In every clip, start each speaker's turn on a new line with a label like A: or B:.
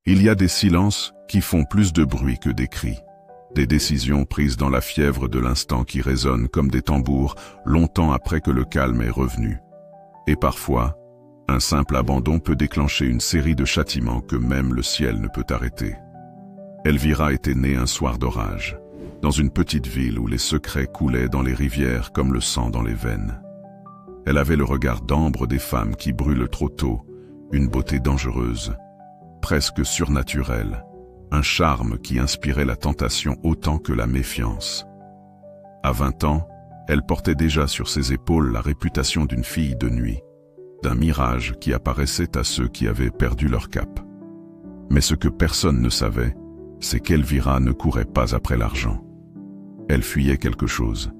A: Il y a des silences qui font plus de bruit que des cris. Des décisions prises dans la fièvre de l'instant qui résonnent comme des tambours longtemps après que le calme est revenu. Et parfois, un simple abandon peut déclencher une série de châtiments que même le ciel ne peut arrêter. Elvira était née un soir d'orage, dans une petite ville où les secrets coulaient dans les rivières comme le sang dans les veines. Elle avait le regard d'ambre des femmes qui brûlent trop tôt, une beauté dangereuse, presque surnaturelle, un charme qui inspirait la tentation autant que la méfiance. À 20 ans, elle portait déjà sur ses épaules la réputation d'une fille de nuit, d'un mirage qui apparaissait à ceux qui avaient perdu leur cap. Mais ce que personne ne savait, c'est qu'Elvira ne courait pas après l'argent. Elle fuyait quelque chose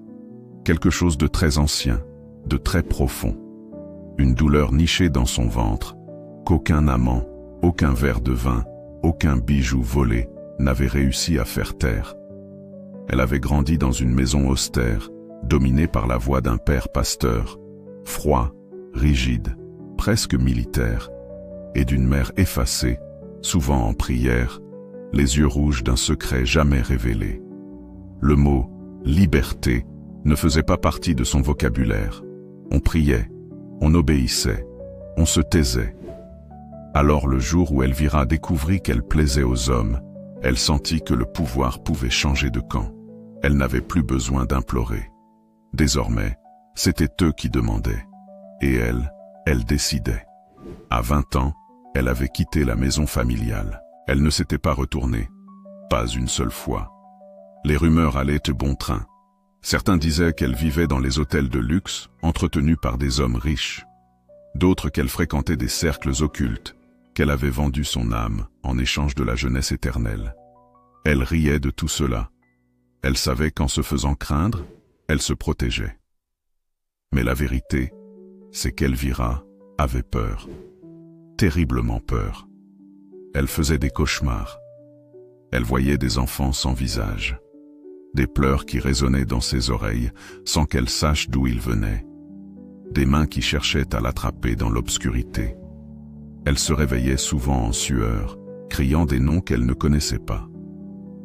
A: de très ancien, de très profond. Une douleur nichée dans son ventre, qu'aucun amant, aucun verre de vin, aucun bijou volé n'avait réussi à faire taire. Elle avait grandi dans une maison austère, dominée par la voix d'un père pasteur, froid, rigide, presque militaire, et d'une mère effacée, souvent en prière, les yeux rouges d'un secret jamais révélé. Le mot « liberté » ne faisait pas partie de son vocabulaire. On priait, on obéissait, on se taisait. Alors le jour où Elvira découvrit qu'elle plaisait aux hommes, elle sentit que le pouvoir pouvait changer de camp. Elle n'avait plus besoin d'implorer. Désormais, c'était eux qui demandaient. Et elle décidait. À 20 ans, elle avait quitté la maison familiale. Elle ne s'était pas retournée. Pas une seule fois. Les rumeurs allaient de bon train. Certains disaient qu'elle vivait dans les hôtels de luxe, entretenus par des hommes riches. D'autres qu'elle fréquentait des cercles occultes, qu'elle avait vendu son âme en échange de la jeunesse éternelle. Elle riait de tout cela. Elle savait qu'en se faisant craindre, elle se protégeait. Mais la vérité, c'est qu'Elvira avait peur. Terriblement peur. Elle faisait des cauchemars. Elle voyait des enfants sans visage. Des pleurs qui résonnaient dans ses oreilles sans qu'elle sache d'où ils venaient. Des mains qui cherchaient à l'attraper dans l'obscurité. Elle se réveillait souvent en sueur, criant des noms qu'elle ne connaissait pas.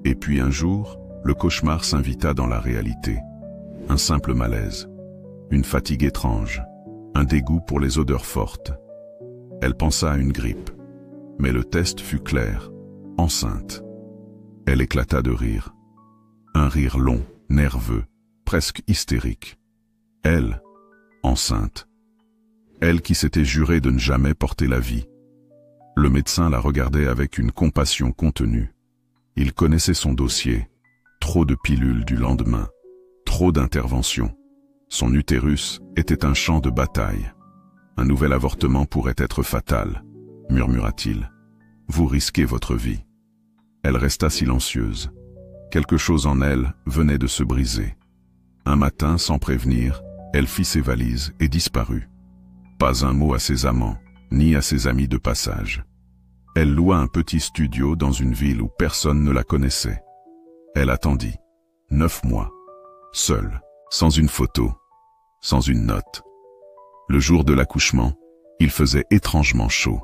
A: Et puis un jour, le cauchemar s'invita dans la réalité. Un simple malaise, une fatigue étrange, un dégoût pour les odeurs fortes. Elle pensa à une grippe, mais le test fut clair, enceinte. Elle éclata de rire. Un rire long, nerveux, presque hystérique. Elle, enceinte. Elle qui s'était jurée de ne jamais porter la vie. Le médecin la regardait avec une compassion contenue. Il connaissait son dossier. Trop de pilules du lendemain. Trop d'interventions. Son utérus était un champ de bataille. Un nouvel avortement pourrait être fatal, murmura-t-il. Vous risquez votre vie. Elle resta silencieuse. Quelque chose en elle venait de se briser. Un matin, sans prévenir, elle fit ses valises et disparut. Pas un mot à ses amants, ni à ses amis de passage. Elle loua un petit studio dans une ville où personne ne la connaissait. Elle attendit. 9 mois. Seule, sans une photo, sans une note. Le jour de l'accouchement, il faisait étrangement chaud.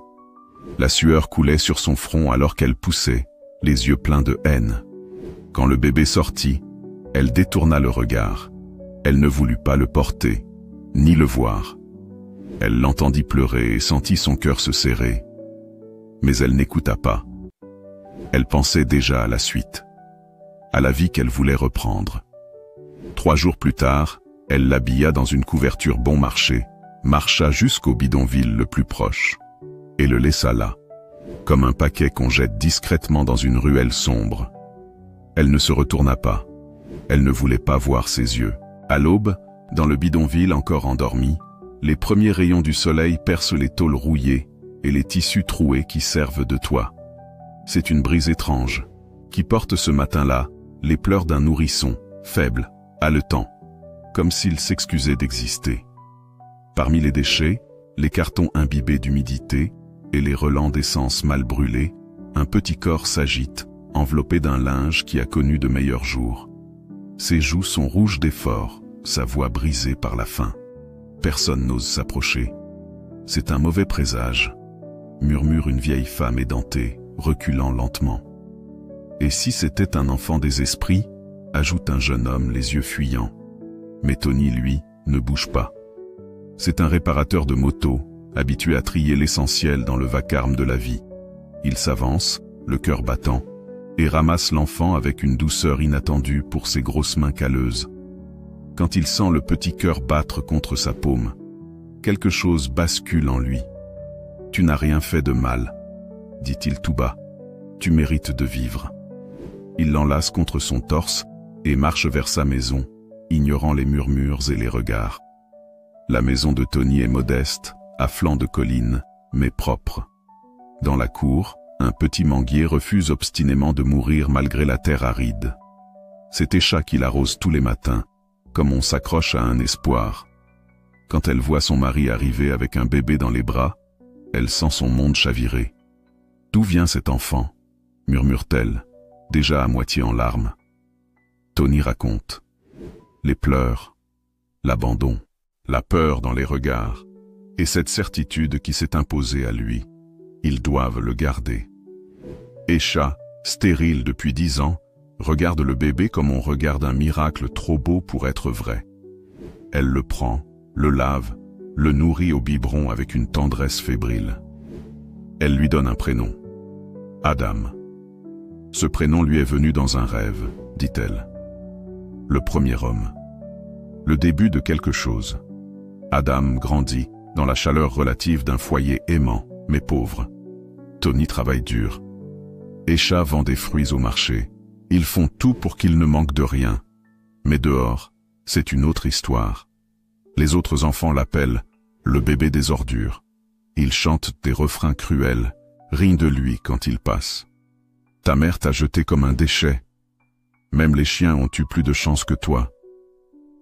A: La sueur coulait sur son front alors qu'elle poussait, les yeux pleins de haine. Quand le bébé sortit, elle détourna le regard. Elle ne voulut pas le porter, ni le voir. Elle l'entendit pleurer et sentit son cœur se serrer. Mais elle n'écouta pas. Elle pensait déjà à la suite, à la vie qu'elle voulait reprendre. 3 jours plus tard, elle l'habilla dans une couverture bon marché, marcha jusqu'au bidonville le plus proche, et le laissa là, comme un paquet qu'on jette discrètement dans une ruelle sombre. Elle ne se retourna pas. Elle ne voulait pas voir ses yeux. À l'aube, dans le bidonville encore endormi, les premiers rayons du soleil percent les tôles rouillées et les tissus troués qui servent de toit. C'est une brise étrange, qui porte ce matin-là les pleurs d'un nourrisson, faible, haletant, comme s'il s'excusait d'exister. Parmi les déchets, les cartons imbibés d'humidité et les relents d'essence mal brûlés, un petit corps s'agite, enveloppé d'un linge qui a connu de meilleurs jours. Ses joues sont rouges d'effort, sa voix brisée par la faim. Personne n'ose s'approcher. C'est un mauvais présage, murmure une vieille femme édentée, reculant lentement. Et si c'était un enfant des esprits, ajoute un jeune homme les yeux fuyants. Mais Tony, lui, ne bouge pas. C'est un réparateur de moto, habitué à trier l'essentiel dans le vacarme de la vie. Il s'avance, le cœur battant, et ramasse l'enfant avec une douceur inattendue pour ses grosses mains calleuses. Quand il sent le petit cœur battre contre sa paume, quelque chose bascule en lui. « Tu n'as rien fait de mal », dit-il tout bas. « Tu mérites de vivre. » Il l'enlace contre son torse et marche vers sa maison, ignorant les murmures et les regards. La maison de Tony est modeste, à flanc de colline, mais propre. Dans la cour, un petit manguier refuse obstinément de mourir malgré la terre aride. C'est Esha qui l'arrose tous les matins, comme on s'accroche à un espoir. Quand elle voit son mari arriver avec un bébé dans les bras, elle sent son monde chavirer. « D'où vient cet enfant ?» murmure-t-elle, déjà à moitié en larmes. Tony raconte. Les pleurs, l'abandon, la peur dans les regards, et cette certitude qui s'est imposée à lui. Ils doivent le garder. Esha, stérile depuis 10 ans, regarde le bébé comme on regarde un miracle trop beau pour être vrai. Elle le prend, le lave, le nourrit au biberon avec une tendresse fébrile. Elle lui donne un prénom. Adam. Ce prénom lui est venu dans un rêve, dit-elle. Le premier homme. Le début de quelque chose. Adam grandit dans la chaleur relative d'un foyer aimant, mais pauvre. Tony travaille dur. Esha vend des fruits au marché. Ils font tout pour qu'il ne manque de rien. Mais dehors, c'est une autre histoire. Les autres enfants l'appellent le bébé des ordures. Ils chantent des refrains cruels, rient de lui quand il passe. Ta mère t'a jeté comme un déchet. Même les chiens ont eu plus de chance que toi.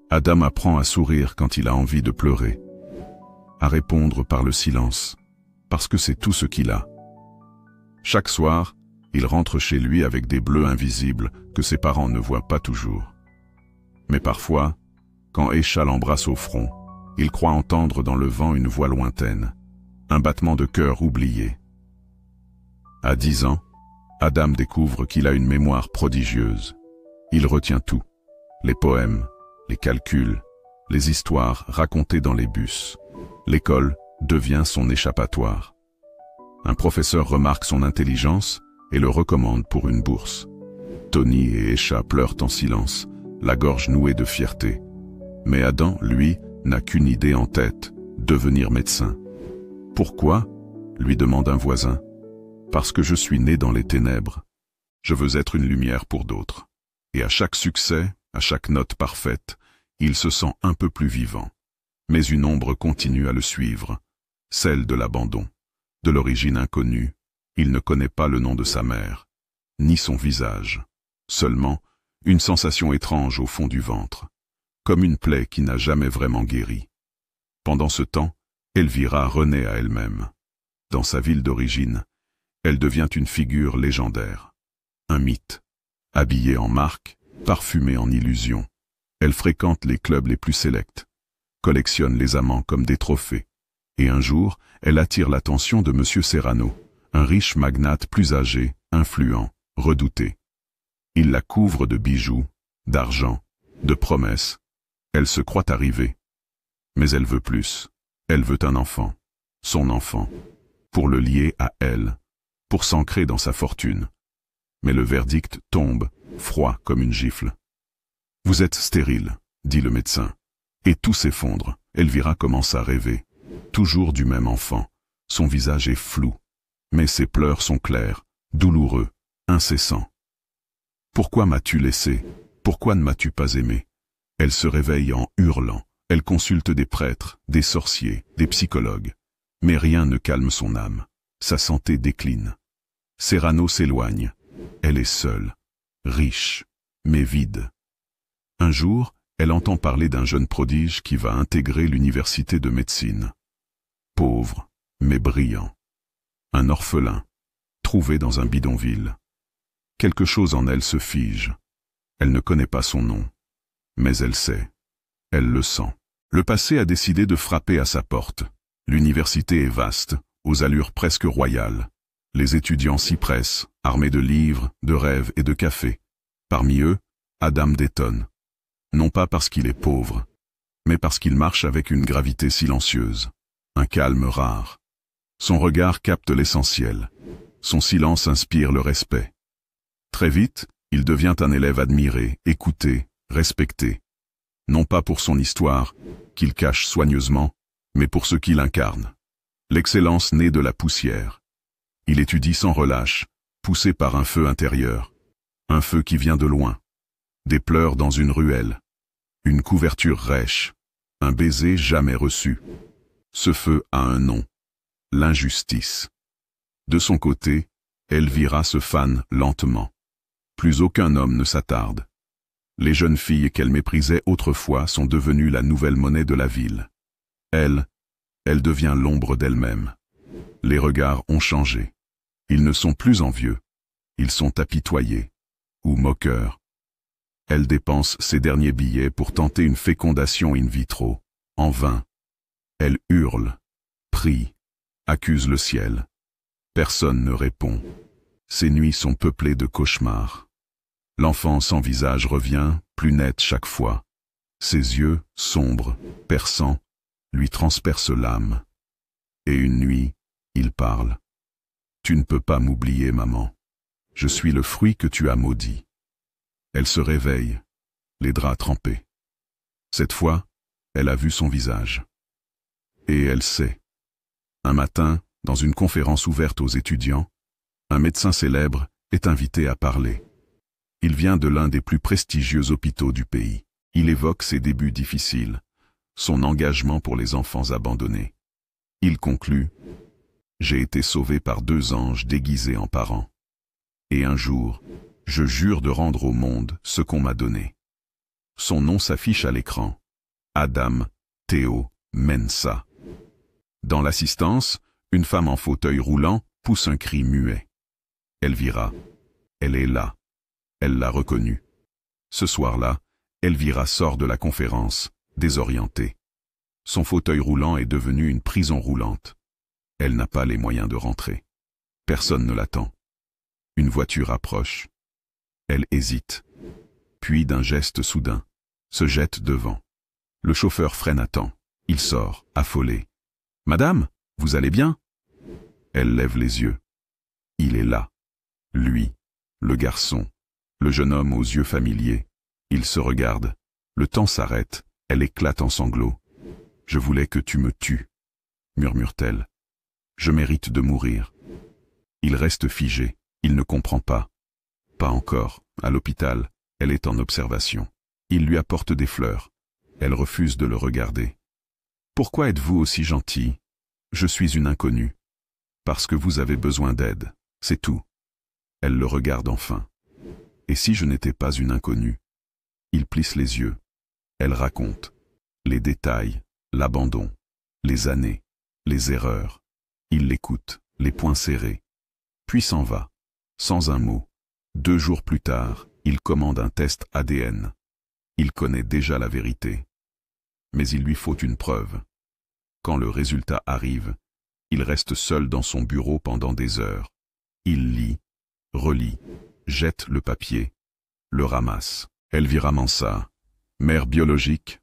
A: Adam apprend à sourire quand il a envie de pleurer. À répondre par le silence, parce que c'est tout ce qu'il a. Chaque soir, il rentre chez lui avec des bleus invisibles que ses parents ne voient pas toujours. Mais parfois, quand Esha l'embrasse au front, il croit entendre dans le vent une voix lointaine, un battement de cœur oublié. À 10 ans, Adam découvre qu'il a une mémoire prodigieuse. Il retient tout, les poèmes, les calculs, les histoires racontées dans les bus. L'école devient son échappatoire. Un professeur remarque son intelligence et le recommande pour une bourse. Tony et Esha pleurent en silence, la gorge nouée de fierté. Mais Adam, lui, n'a qu'une idée en tête, devenir médecin. « Pourquoi ?» lui demande un voisin. « Parce que je suis né dans les ténèbres. Je veux être une lumière pour d'autres. » Et à chaque succès, à chaque note parfaite, il se sent un peu plus vivant. Mais une ombre continue à le suivre, celle de l'abandon. De l'origine inconnue, il ne connaît pas le nom de sa mère, ni son visage. Seulement, une sensation étrange au fond du ventre, comme une plaie qui n'a jamais vraiment guéri. Pendant ce temps, Elvira renaît à elle-même. Dans sa ville d'origine, elle devient une figure légendaire, un mythe. Habillée en marque, parfumée en illusion, elle fréquente les clubs les plus sélects, collectionne les amants comme des trophées, et un jour, elle attire l'attention de Monsieur Serrano, un riche magnate plus âgé, influent, redouté. Il la couvre de bijoux, d'argent, de promesses. Elle se croit arrivée. Mais elle veut plus. Elle veut un enfant, son enfant, pour le lier à elle, pour s'ancrer dans sa fortune. Mais le verdict tombe, froid comme une gifle. « Vous êtes stérile », dit le médecin. Et tout s'effondre. Elvira commence à rêver. Toujours du même enfant. Son visage est flou. Mais ses pleurs sont clairs, douloureux, incessants. « Pourquoi m'as-tu laissé? Pourquoi ne m'as-tu pas aimé ?» Elle se réveille en hurlant. Elle consulte des prêtres, des sorciers, des psychologues. Mais rien ne calme son âme. Sa santé décline. Serrano s'éloigne. Elle est seule, riche, mais vide. Un jour, elle entend parler d'un jeune prodige qui va intégrer l'université de médecine. Pauvre, mais brillant. Un orphelin, trouvé dans un bidonville. Quelque chose en elle se fige. Elle ne connaît pas son nom, mais elle sait. Elle le sent. Le passé a décidé de frapper à sa porte. L'université est vaste, aux allures presque royales. Les étudiants s'y pressent, armés de livres, de rêves et de café. Parmi eux, Adam détonne. Non pas parce qu'il est pauvre, mais parce qu'il marche avec une gravité silencieuse, un calme rare. Son regard capte l'essentiel. Son silence inspire le respect. Très vite, il devient un élève admiré, écouté, respecté. Non pas pour son histoire, qu'il cache soigneusement, mais pour ce qu'il incarne. L'excellence naît de la poussière. Il étudie sans relâche, poussé par un feu intérieur. Un feu qui vient de loin. Des pleurs dans une ruelle. Une couverture rêche. Un baiser jamais reçu. Ce feu a un nom. L'injustice. De son côté, Elvira se fane lentement. Plus aucun homme ne s'attarde. Les jeunes filles qu'elle méprisait autrefois sont devenues la nouvelle monnaie de la ville. Elle devient l'ombre d'elle-même. Les regards ont changé. Ils ne sont plus envieux. Ils sont apitoyés. Ou moqueurs. Elle dépense ses derniers billets pour tenter une fécondation in vitro. En vain. Elle hurle, prie, accuse le ciel. Personne ne répond. Ses nuits sont peuplées de cauchemars. L'enfant sans visage revient, plus net chaque fois. Ses yeux, sombres, perçants, lui transpercent l'âme. Et une nuit, il parle. « Tu ne peux pas m'oublier, maman. Je suis le fruit que tu as maudit. » Elle se réveille, les draps trempés. Cette fois, elle a vu son visage. Et elle sait. Un matin, dans une conférence ouverte aux étudiants, un médecin célèbre est invité à parler. Il vient de l'un des plus prestigieux hôpitaux du pays. Il évoque ses débuts difficiles, son engagement pour les enfants abandonnés. Il conclut « J'ai été sauvé par 2 anges déguisés en parents. Et un jour, je jure de rendre au monde ce qu'on m'a donné. » Son nom s'affiche à l'écran. Adam Théo Mensah. Dans l'assistance, une femme en fauteuil roulant pousse un cri muet. Elvira. Elle est là. Elle l'a reconnue. Ce soir-là, Elvira sort de la conférence, désorientée. Son fauteuil roulant est devenu une prison roulante. Elle n'a pas les moyens de rentrer. Personne ne l'attend. Une voiture approche. Elle hésite. Puis d'un geste soudain, se jette devant. Le chauffeur freine à temps. Il sort, affolé. « Madame, vous allez bien ?» Elle lève les yeux. Il est là. Lui, le garçon, le jeune homme aux yeux familiers. Ils se regardent. Le temps s'arrête. Elle éclate en sanglots. « Je voulais que tu me tues, » murmure-t-elle. « Je mérite de mourir. » Il reste figé. Il ne comprend pas. Pas encore. À l'hôpital, elle est en observation. Il lui apporte des fleurs. Elle refuse de le regarder. « Pourquoi êtes-vous aussi gentil ? Je suis une inconnue. »« Parce que vous avez besoin d'aide, c'est tout. » Elle le regarde enfin. « Et si je n'étais pas une inconnue ?» Il plisse les yeux. Elle raconte. Les détails, l'abandon, les années, les erreurs. Il l'écoute, les poings serrés. Puis s'en va, sans un mot. 2 jours plus tard, il commande un test ADN. Il connaît déjà la vérité. Mais il lui faut une preuve. Quand le résultat arrive, il reste seul dans son bureau pendant des heures. Il lit, relit, jette le papier, le ramasse. Elvira Mensah, mère biologique.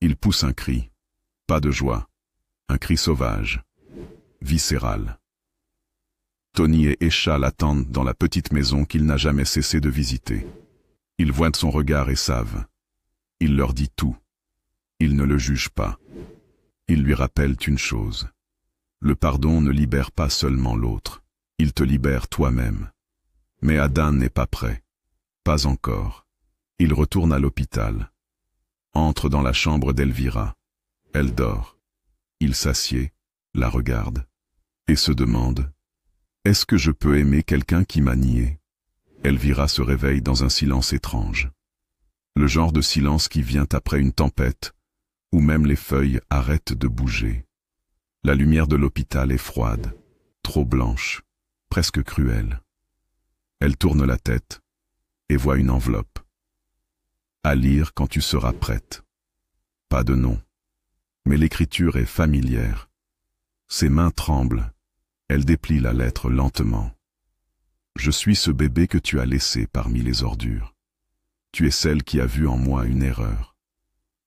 A: Il pousse un cri, pas de joie, un cri sauvage, viscéral. Tony et Esha l'attendent dans la petite maison qu'il n'a jamais cessé de visiter. Ils voient son regard et savent. Il leur dit tout. Ils ne le jugent pas. Ils lui rappellent une chose. Le pardon ne libère pas seulement l'autre. Il te libère toi-même. Mais Adam n'est pas prêt. Pas encore. Il retourne à l'hôpital. Entre dans la chambre d'Elvira. Elle dort. Il s'assied, la regarde, et se demande « Est-ce que je peux aimer quelqu'un qui m'a nié ?» Elvira se réveille dans un silence étrange. Le genre de silence qui vient après une tempête, où même les feuilles arrêtent de bouger. La lumière de l'hôpital est froide, trop blanche, presque cruelle. Elle tourne la tête et voit une enveloppe. À lire quand tu seras prête. Pas de nom, mais l'écriture est familière. Ses mains tremblent. Elle déplie la lettre lentement. Je suis ce bébé que tu as laissé parmi les ordures. Tu es celle qui a vu en moi une erreur.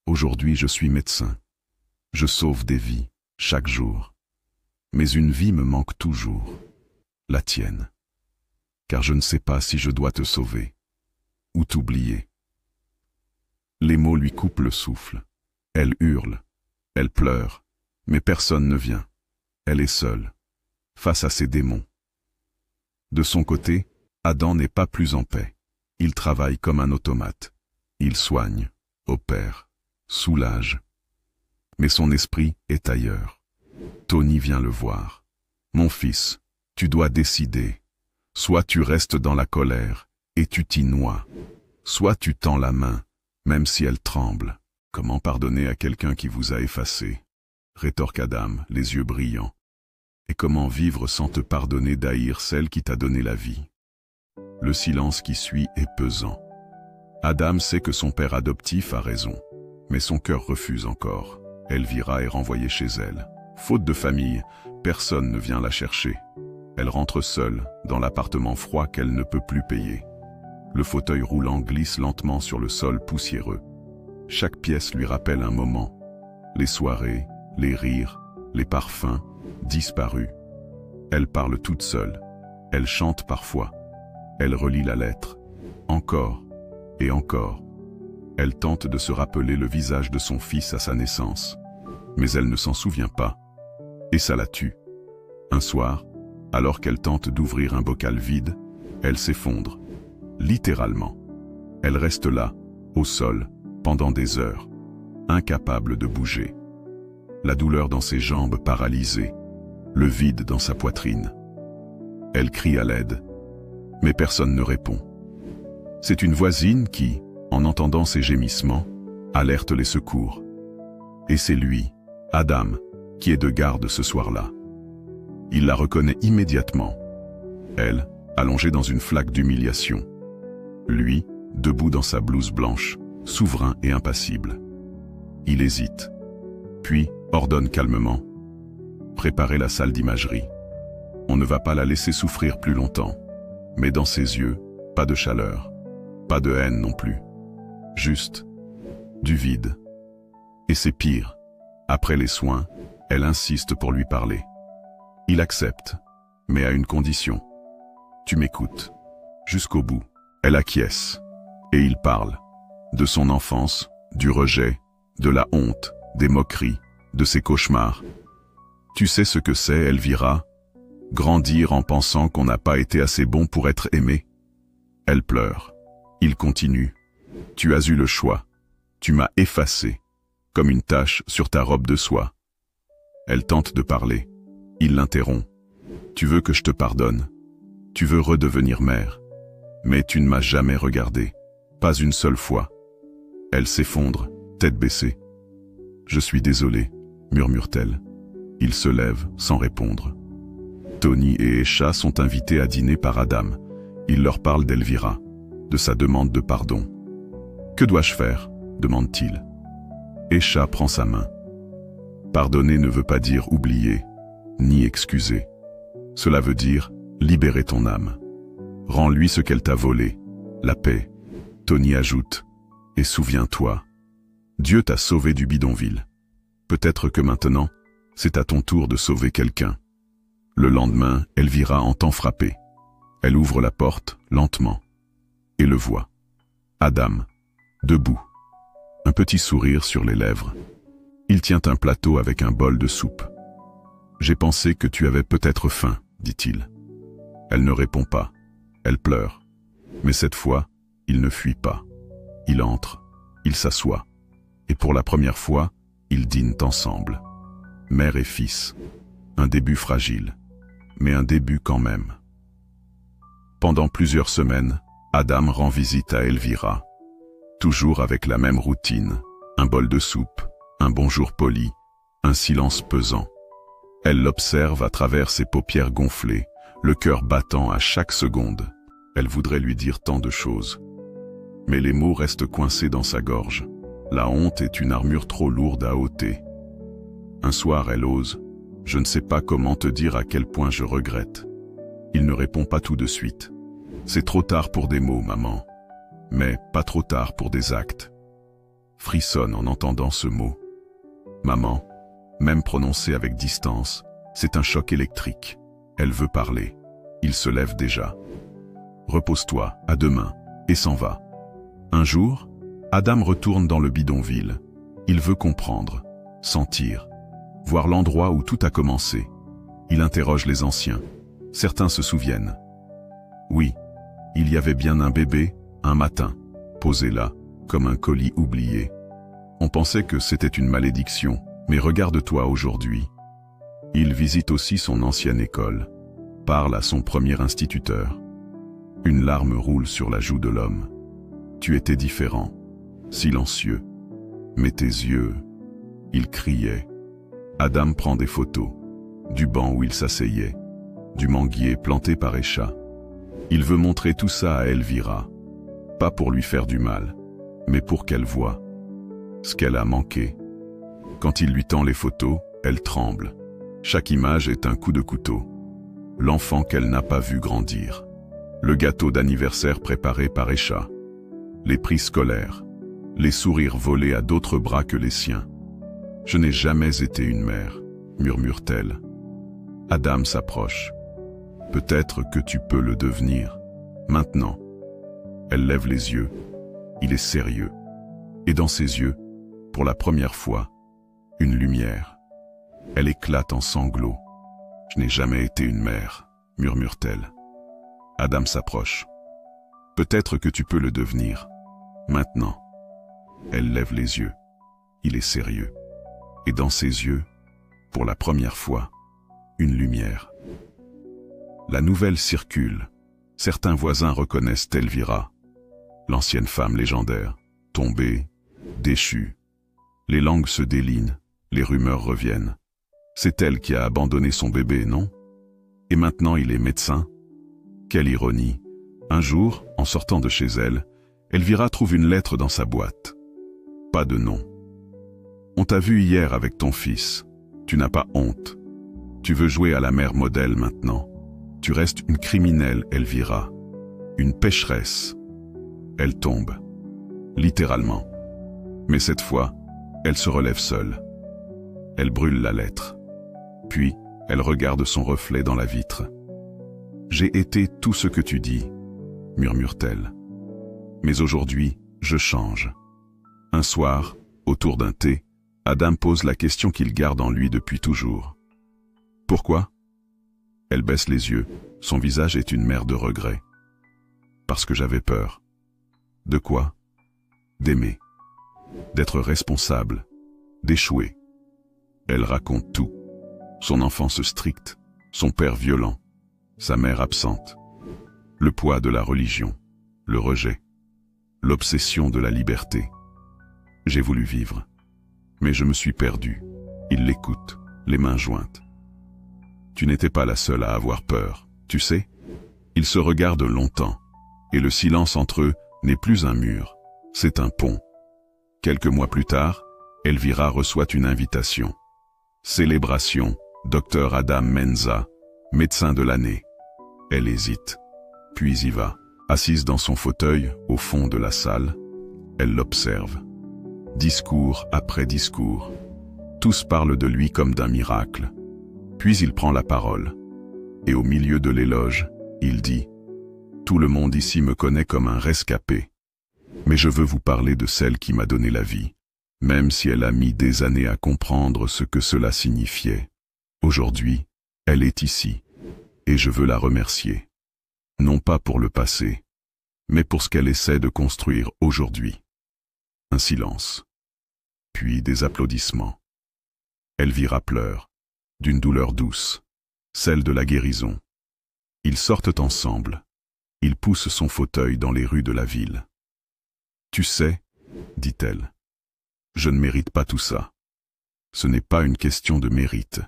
A: Aujourd'hui, je suis médecin. Je sauve des vies, chaque jour. Mais une vie me manque toujours. La tienne. Car je ne sais pas si je dois te sauver. Ou t'oublier. Les mots lui coupent le souffle. Elle hurle. Elle pleure. Mais personne ne vient. Elle est seule. Face à ses démons. De son côté, Adam n'est pas plus en paix. Il travaille comme un automate. Il soigne, opère, soulage. Mais son esprit est ailleurs. Tony vient le voir. Mon fils, tu dois décider. Soit tu restes dans la colère et tu t'y noies. Soit tu tends la main, même si elle tremble. Comment pardonner à quelqu'un qui vous a effacé? Rétorque Adam, les yeux brillants. Et comment vivre sans te pardonner d'haïr celle qui t'a donné la vie? Le silence qui suit est pesant. Adam sait que son père adoptif a raison, mais son cœur refuse encore. Elvira est renvoyée chez elle. Faute de famille, personne ne vient la chercher. Elle rentre seule, dans l'appartement froid qu'elle ne peut plus payer. Le fauteuil roulant glisse lentement sur le sol poussiéreux. Chaque pièce lui rappelle un moment. Les soirées, les rires, les parfums, disparus. Elle parle toute seule. Elle chante parfois. Elle relit la lettre. Encore et encore. Elle tente de se rappeler le visage de son fils à sa naissance. Mais elle ne s'en souvient pas. Et ça la tue. Un soir, alors qu'elle tente d'ouvrir un bocal vide, elle s'effondre. Littéralement. Elle reste là, au sol, pendant des heures, incapable de bouger. La douleur dans ses jambes paralysées, le vide dans sa poitrine. Elle crie à l'aide, mais personne ne répond. C'est une voisine qui, en entendant ses gémissements, alerte les secours. Et c'est lui, Adam, qui est de garde ce soir-là. Il la reconnaît immédiatement. Elle, allongée dans une flaque d'humiliation. Lui, debout dans sa blouse blanche, souverain et impassible. Il hésite, puis ordonne calmement. Préparez la salle d'imagerie. On ne va pas la laisser souffrir plus longtemps. Mais dans ses yeux, pas de chaleur, pas de haine non plus. Juste du vide. Et c'est pire. Après les soins, elle insiste pour lui parler. Il accepte, mais à une condition. Tu m'écoutes. Jusqu'au bout. Elle acquiesce. Et il parle. De son enfance, du rejet, de la honte, des moqueries, de ses cauchemars. Tu sais ce que c'est, Elvira? Grandir en pensant qu'on n'a pas été assez bon pour être aimé? Elle pleure. Il continue. Tu as eu le choix. Tu m'as effacé, comme une tache sur ta robe de soie. Elle tente de parler. Il l'interrompt. Tu veux que je te pardonne. Tu veux redevenir mère. Mais tu ne m'as jamais regardé. Pas une seule fois. Elle s'effondre, tête baissée. Je suis désolé, murmure-t-elle. Il se lève sans répondre. Tony et Esha sont invités à dîner par Adam. Il leur parle d'Elvira, de sa demande de pardon. Que dois-je faire? Demande-t-il. Esha prend sa main. Pardonner ne veut pas dire oublier, ni excuser. Cela veut dire libérer ton âme. Rends-lui ce qu'elle t'a volé, la paix. Tony ajoute, et souviens-toi, Dieu t'a sauvé du bidonville. Peut-être que maintenant, c'est à ton tour de sauver quelqu'un. Le lendemain, Elvira entend frapper. Elle ouvre la porte, lentement, et le voit. Adam, debout, un petit sourire sur les lèvres. Il tient un plateau avec un bol de soupe. « J'ai pensé que tu avais peut-être faim, dit-il. » Elle ne répond pas. Elle pleure. Mais cette fois, il ne fuit pas. Il entre, il s'assoit. Et pour la première fois, ils dînent ensemble. Mère et fils. Un début fragile, mais un début quand même. Pendant plusieurs semaines, Adam rend visite à Elvira. Toujours avec la même routine. Un bol de soupe, un bonjour poli, un silence pesant. Elle l'observe à travers ses paupières gonflées, le cœur battant à chaque seconde. Elle voudrait lui dire tant de choses. Mais les mots restent coincés dans sa gorge. La honte est une armure trop lourde à ôter. Un soir, elle ose. « Je ne sais pas comment te dire à quel point je regrette. Il ne répond pas tout de suite. C'est trop tard pour des mots, maman. Mais pas trop tard pour des actes. Frissonne en entendant ce mot. Maman, même prononcé avec distance, c'est un choc électrique. Elle veut parler. Il se lève déjà. Repose-toi, à demain, et s'en va. Un jour, Adam retourne dans le bidonville. Il veut comprendre, sentir, voir l'endroit où tout a commencé. Il interroge les anciens. Certains se souviennent. Oui, il y avait bien un bébé, un matin, posé là, comme un colis oublié. On pensait que c'était une malédiction, mais regarde-toi aujourd'hui. Il visite aussi son ancienne école, parle à son premier instituteur. Une larme roule sur la joue de l'homme. Tu étais différent, silencieux, mais tes yeux, il criait. Adam prend des photos, du banc où il s'asseyait, du manguier planté par Esha. Il veut montrer tout ça à Elvira, pas pour lui faire du mal, mais pour qu'elle voie ce qu'elle a manqué. Quand il lui tend les photos, elle tremble. Chaque image est un coup de couteau. L'enfant qu'elle n'a pas vu grandir. Le gâteau d'anniversaire préparé par Esha. Les prix scolaires. Les sourires volés à d'autres bras que les siens. Je n'ai jamais été une mère, murmure-t-elle. Adam s'approche. Peut-être que tu peux le devenir. Maintenant. Elle lève les yeux. Il est sérieux. Et dans ses yeux, pour la première fois, une lumière. Elle éclate en sanglots. Je n'ai jamais été une mère, murmure-t-elle. Adam s'approche. Peut-être que tu peux le devenir. Maintenant. Elle lève les yeux. Il est sérieux. Et dans ses yeux, pour la première fois, une lumière. La nouvelle circule. Certains voisins reconnaissent Elvira, l'ancienne femme légendaire, tombée, déchue. Les langues se délinent, les rumeurs reviennent. C'est elle qui a abandonné son bébé, non? Et maintenant il est médecin? Quelle ironie! Un jour, en sortant de chez elle, Elvira trouve une lettre dans sa boîte. Pas de nom. On t'a vu hier avec ton fils. Tu n'as pas honte. Tu veux jouer à la mère modèle maintenant. Tu restes une criminelle, Elvira. Une pécheresse. Elle tombe. Littéralement. Mais cette fois, elle se relève seule. Elle brûle la lettre. Puis, elle regarde son reflet dans la vitre. « J'ai été tout ce que tu dis », murmure-t-elle. « Mais aujourd'hui, je change. » Un soir, autour d'un thé, Adam pose la question qu'il garde en lui depuis toujours. « Pourquoi ?» Elle baisse les yeux. Son visage est une mer de regret. « Parce que j'avais peur. » « De quoi ? » ?»« D'aimer. D'être responsable. D'échouer. » Elle raconte tout. Son enfance stricte, son père violent, sa mère absente, le poids de la religion, le rejet, l'obsession de la liberté. J'ai voulu vivre, mais je me suis perdu. Il l'écoute, les mains jointes. Tu n'étais pas la seule à avoir peur, tu sais. Ils se regardent longtemps, et le silence entre eux n'est plus un mur, c'est un pont. Quelques mois plus tard, Elvira reçoit une invitation. Célébration, Dr Adam Menza, médecin de l'année. Elle hésite, puis y va. Assise dans son fauteuil, au fond de la salle, elle l'observe. Discours après discours. Tous parlent de lui comme d'un miracle. Puis il prend la parole. Et au milieu de l'éloge, il dit « Tout le monde ici me connaît comme un rescapé. Mais je veux vous parler de celle qui m'a donné la vie, même si elle a mis des années à comprendre ce que cela signifiait. Aujourd'hui, elle est ici, et je veux la remercier. Non pas pour le passé, mais pour ce qu'elle essaie de construire aujourd'hui. » Un silence. Puis des applaudissements. Elvira pleure, d'une douleur douce, celle de la guérison. Ils sortent ensemble. Il pousse son fauteuil dans les rues de la ville. « Tu sais, dit-elle, je ne mérite pas tout ça. Ce n'est pas une question de mérite,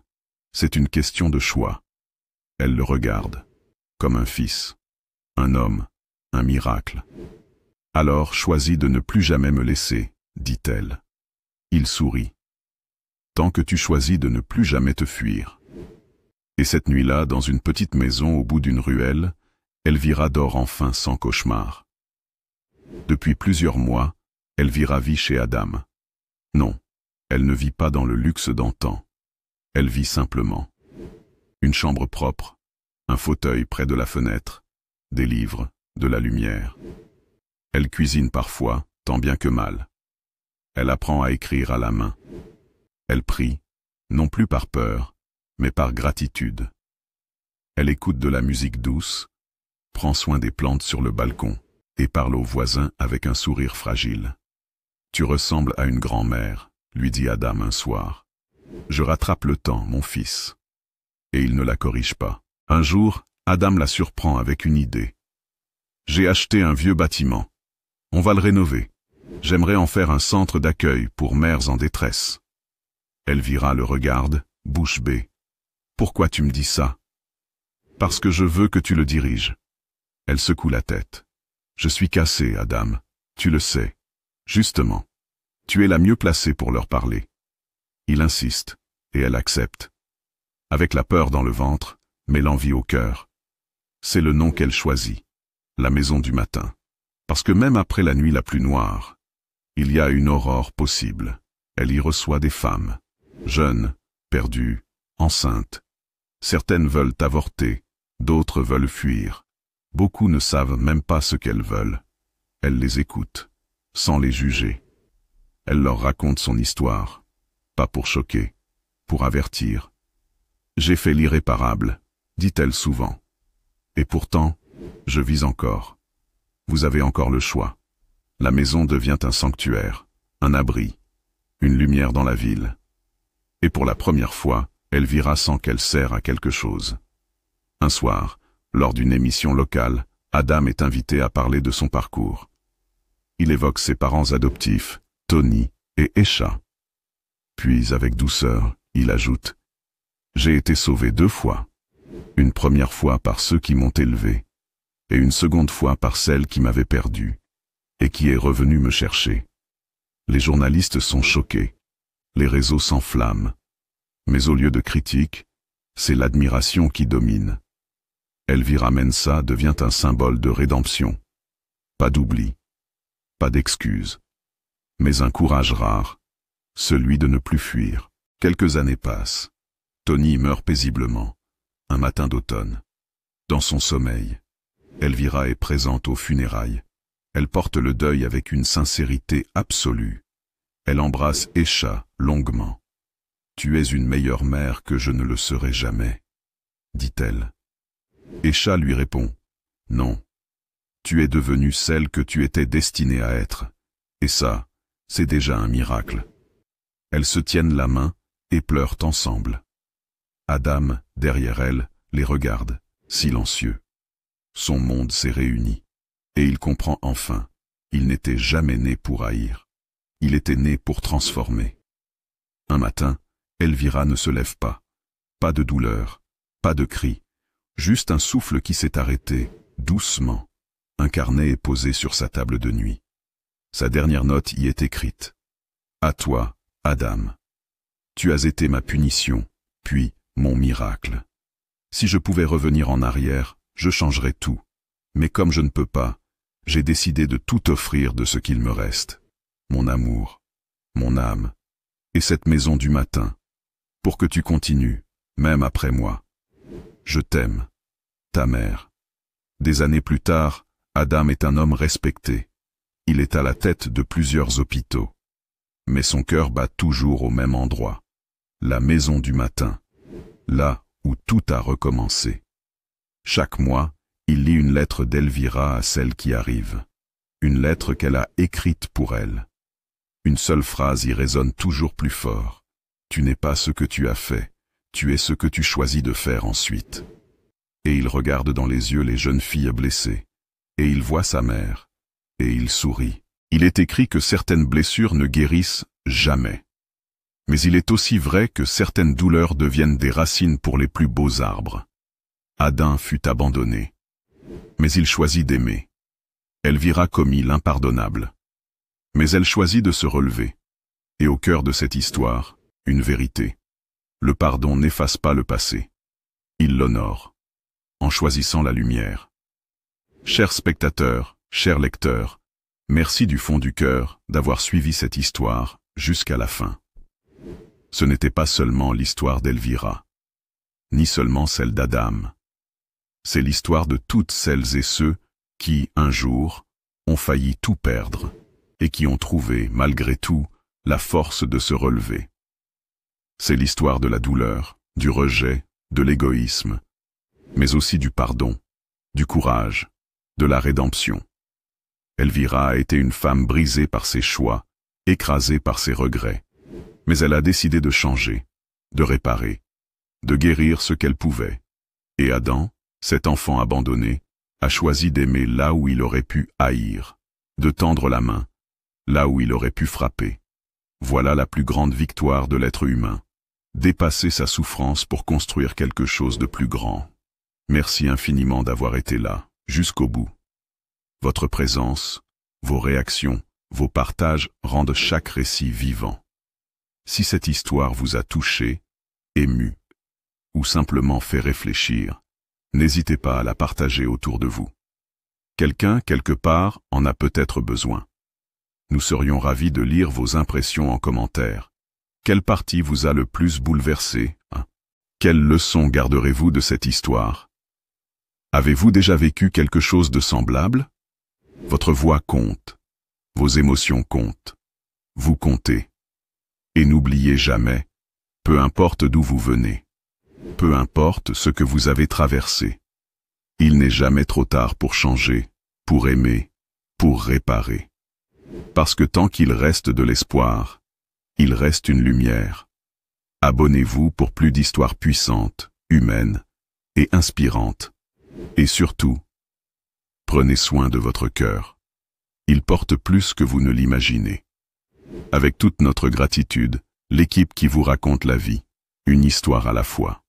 A: c'est une question de choix. » Elle le regarde, comme un fils, un homme, un miracle. « Alors choisis de ne plus jamais me laisser, dit-elle. » Il sourit. « Tant que tu choisis de ne plus jamais te fuir. » Et cette nuit-là, dans une petite maison au bout d'une ruelle, Elvira dort enfin sans cauchemar. Depuis plusieurs mois, Elvira vit chez Adam. Non, elle ne vit pas dans le luxe d'antan. Elle vit simplement. Une chambre propre, un fauteuil près de la fenêtre, des livres, de la lumière. Elle cuisine parfois, tant bien que mal. Elle apprend à écrire à la main. Elle prie, non plus par peur, mais par gratitude. Elle écoute de la musique douce, prend soin des plantes sur le balcon et parle aux voisins avec un sourire fragile. « Tu ressembles à une grand-mère », lui dit Adam un soir. « Je rattrape le temps, mon fils. » Et il ne la corrige pas. Un jour, Adam la surprend avec une idée. « J'ai acheté un vieux bâtiment. On va le rénover. J'aimerais en faire un centre d'accueil pour mères en détresse. » Elvira le regarde, bouche bée. « Pourquoi tu me dis ça ?»« Parce que je veux que tu le diriges. » Elle secoue la tête. « Je suis cassée, Adam. Tu le sais. Justement. Tu es la mieux placée pour leur parler. » Il insiste, et elle accepte. Avec la peur dans le ventre, mais l'envie au cœur. C'est le nom qu'elle choisit. La maison du matin. Parce que même après la nuit la plus noire, il y a une aurore possible. Elle y reçoit des femmes. Jeunes, perdues, enceintes. Certaines veulent avorter, d'autres veulent fuir. Beaucoup ne savent même pas ce qu'elles veulent. Elle les écoute, sans les juger. Elle leur raconte son histoire, pas pour choquer, pour avertir. « J'ai fait l'irréparable », dit-elle souvent. « Et pourtant, je vis encore. Vous avez encore le choix. La maison devient un sanctuaire, un abri, une lumière dans la ville. » Et pour la première fois, Elvira sent qu'elle sert à quelque chose. Un soir, lors d'une émission locale, Adam est invité à parler de son parcours. Il évoque ses parents adoptifs, Tony et Esha. Puis, avec douceur, il ajoute « J'ai été sauvé 2 fois. Une première fois par ceux qui m'ont élevé, et une seconde fois par celle qui m'avait perdu, et qui est revenue me chercher. » Les journalistes sont choqués. Les réseaux s'enflamment. Mais au lieu de critique, c'est l'admiration qui domine. Elvira Mensah devient un symbole de rédemption. Pas d'oubli, pas d'excuse, mais un courage rare, celui de ne plus fuir. Quelques années passent. Tony meurt paisiblement, un matin d'automne. Dans son sommeil, Elvira est présente aux funérailles. Elle porte le deuil avec une sincérité absolue. Elle embrasse Esha longuement. « Tu es une meilleure mère que je ne le serai jamais, » dit-elle. Esha lui répond « Non, tu es devenue celle que tu étais destinée à être, et ça, c'est déjà un miracle. » Elles se tiennent la main et pleurent ensemble. Adam, derrière elle, les regarde, silencieux. Son monde s'est réuni, et il comprend enfin, il n'était jamais né pour haïr. Il était né pour transformer. Un matin, Elvira ne se lève pas. Pas de douleur, pas de cri, juste un souffle qui s'est arrêté, doucement. Un carnet est posé sur sa table de nuit. Sa dernière note y est écrite. « À toi, Adam. Tu as été ma punition, puis mon miracle. Si je pouvais revenir en arrière, je changerais tout. Mais comme je ne peux pas, j'ai décidé de tout offrir de ce qu'il me reste. Mon amour, mon âme, et cette maison du matin, pour que tu continues, même après moi. Je t'aime, ta mère. » Des années plus tard, Adam est un homme respecté. Il est à la tête de plusieurs hôpitaux. Mais son cœur bat toujours au même endroit. La maison du matin, là où tout a recommencé. Chaque mois, il lit une lettre d'Elvira à celle qui arrive. Une lettre qu'elle a écrite pour elle. Une seule phrase y résonne toujours plus fort. Tu n'es pas ce que tu as fait, tu es ce que tu choisis de faire ensuite. Et il regarde dans les yeux les jeunes filles blessées. Et il voit sa mère. Et il sourit. Il est écrit que certaines blessures ne guérissent jamais. Mais il est aussi vrai que certaines douleurs deviennent des racines pour les plus beaux arbres. Adam fut abandonné. Mais il choisit d'aimer. Elvira commit l'impardonnable. Mais elle choisit de se relever. Et au cœur de cette histoire, une vérité. Le pardon n'efface pas le passé. il l'honore, en choisissant la lumière. Chers spectateurs, chers lecteurs, merci du fond du cœur d'avoir suivi cette histoire jusqu'à la fin. Ce n'était pas seulement l'histoire d'Elvira, ni seulement celle d'Adam. C'est l'histoire de toutes celles et ceux qui, un jour, ont failli tout perdre et qui ont trouvé, malgré tout, la force de se relever. C'est l'histoire de la douleur, du rejet, de l'égoïsme, mais aussi du pardon, du courage, de la rédemption. Elvira a été une femme brisée par ses choix, écrasée par ses regrets, mais elle a décidé de changer, de réparer, de guérir ce qu'elle pouvait. Et Adam, cet enfant abandonné, a choisi d'aimer là où il aurait pu haïr, de tendre la main, là où il aurait pu frapper. Voilà la plus grande victoire de l'être humain, dépasser sa souffrance pour construire quelque chose de plus grand. Merci infiniment d'avoir été là, jusqu'au bout. Votre présence, vos réactions, vos partages rendent chaque récit vivant. Si cette histoire vous a touché, ému, ou simplement fait réfléchir, n'hésitez pas à la partager autour de vous. Quelqu'un, quelque part, en a peut-être besoin. Nous serions ravis de lire vos impressions en commentaire. Quelle partie vous a le plus bouleversé, hein? Quelle leçon garderez-vous de cette histoire? Avez-vous déjà vécu quelque chose de semblable? Votre voix compte. Vos émotions comptent. Vous comptez. Et n'oubliez jamais, peu importe d'où vous venez, peu importe ce que vous avez traversé, il n'est jamais trop tard pour changer, pour aimer, pour réparer. Parce que tant qu'il reste de l'espoir, il reste une lumière. Abonnez-vous pour plus d'histoires puissantes, humaines et inspirantes. Et surtout, prenez soin de votre cœur. Il porte plus que vous ne l'imaginez. Avec toute notre gratitude, l'équipe qui vous raconte la vie, une histoire à la fois.